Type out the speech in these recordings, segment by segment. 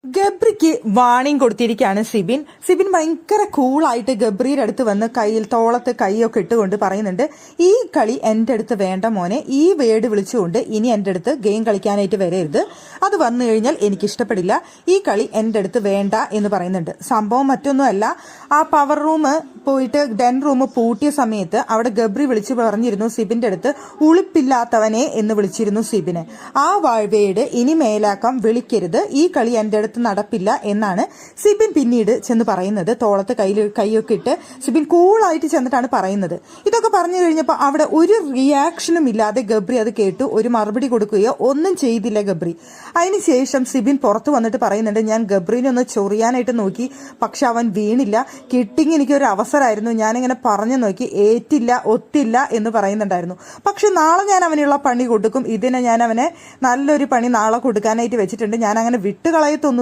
ഗബ്രിക്ക് warning കൊടുത്തിരിക്കുകയാണ് സിബിൻ ഭയങ്കര കൂളായിട്ട് ഗബ്രിയുടെ അടുത്ത് വന്ന് കയ്യിൽ തോളത്ത് കൈയൊക്കെ ഇട്ടുകൊണ്ട് പറയുന്നുണ്ട്, ഈ കളി എൻ്റെ അടുത്ത് വേണ്ട മോനെ, ഈ വേർഡ് വിളിച്ചുകൊണ്ട് ഇനി എൻ്റെ അടുത്ത് ഗെയിം കളിക്കാനായിട്ട് വരരുത്, അത് വന്നു കഴിഞ്ഞാൽ എനിക്ക് ഇഷ്ടപ്പെടില്ല, ഈ കളി എൻ്റെ അടുത്ത് വേണ്ട എന്ന് പറയുന്നുണ്ട്. സംഭവം മറ്റൊന്നുമല്ല, ആ പവർ റൂം പോയിട്ട് ഡെൻ റൂം പൂട്ടിയ സമയത്ത് അവിടെ ഗബ്രി വിളിച്ചു പറഞ്ഞിരുന്നു സിബിന്റെ അടുത്ത്, ഉളിപ്പില്ലാത്തവനെ എന്ന് വിളിച്ചിരുന്നു സിബിനെ. ആ വേർഡ് ഇനി മേലാക്കം വിളിക്കരുത്, ഈ കളി എൻ്റെ അടുത്ത് നടപ്പില്ല എന്നാണ് സിബിൻ പിന്നീട് ചെന്ന് പറയുന്നത്. തോളത്ത് കൈയൊക്കെ ഇട്ട് സിബിൻ കൂളായിട്ട് ചെന്നിട്ടാണ് പറയുന്നത്. ഇതൊക്കെ പറഞ്ഞു കഴിഞ്ഞപ്പോൾ അവിടെ ഒരു റിയാക്ഷനും ഇല്ലാതെ ഗബ്രി അത് കേട്ടു, ഒരു മറുപടി കൊടുക്കുകയോ ഒന്നും ചെയ്തില്ല ഗബ്രി. അതിനുശേഷം സിബിൻ പുറത്തു വന്നിട്ട് പറയുന്നുണ്ട്, ഞാൻ ഗബ്രീനെ ഒന്ന് ചൊറിയാനായിട്ട് നോക്കി, പക്ഷെ അവൻ വീണില്ല, കിട്ടിങ് എനിക്കൊരു അവസരമായിരുന്നു, ഞാനിങ്ങനെ പറഞ്ഞു നോക്കി, ഏറ്റില്ല, ഒത്തില്ല എന്ന് പറയുന്നുണ്ടായിരുന്നു. പക്ഷെ നാളെ ഞാൻ അവനുള്ള പണി കൊടുക്കും, ഇതിനെ ഞാൻ അവനെ നല്ലൊരു പണി നാളെ കൊടുക്കാനായിട്ട് വെച്ചിട്ടുണ്ട്, ഞാൻ അങ്ങനെ വിട്ടുകളയത്തൊന്നുമില്ല,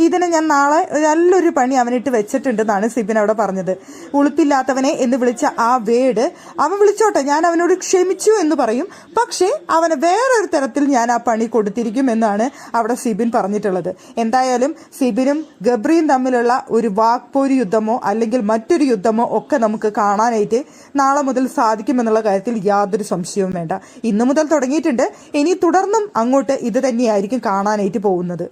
ഇതിനെ ഞാൻ നാളെ നല്ലൊരു പണി അവനിട്ട് വെച്ചിട്ടുണ്ടെന്നാണ് സിബിൻ അവിടെ പറഞ്ഞത്. ഉളുപ്പില്ലാത്തവനെ എന്ന് വിളിച്ച ആ വേർഡ് അവൻ വിളിച്ചോട്ടെ, ഞാൻ അവനോട് ക്ഷമിച്ചു എന്ന് പറയും, പക്ഷേ അവന് വേറൊരു തരത്തിൽ ഞാൻ ആ പണി കൊടുത്തിരിക്കും എന്നാണ് അവിടെ സിബിൻ പറഞ്ഞിട്ടുള്ളത്. എന്തായാലും സിബിനും ഗബ്രിയും തമ്മിലുള്ള ഒരു വാക്പോര് യുദ്ധമോ അല്ലെങ്കിൽ മറ്റൊരു യുദ്ധമോ ഒക്കെ നമുക്ക് കാണാനായിട്ട് നാളെ മുതൽ സാധിക്കുമെന്നുള്ള കാര്യത്തിൽ യാതൊരു സംശയവും വേണ്ട. ഇന്നു മുതൽ തുടങ്ങിയിട്ടുണ്ട്, ഇനി തുടർന്നും അങ്ങോട്ട് ഇത് തന്നെയായിരിക്കും കാണാനായിട്ട് പോകുന്നത്.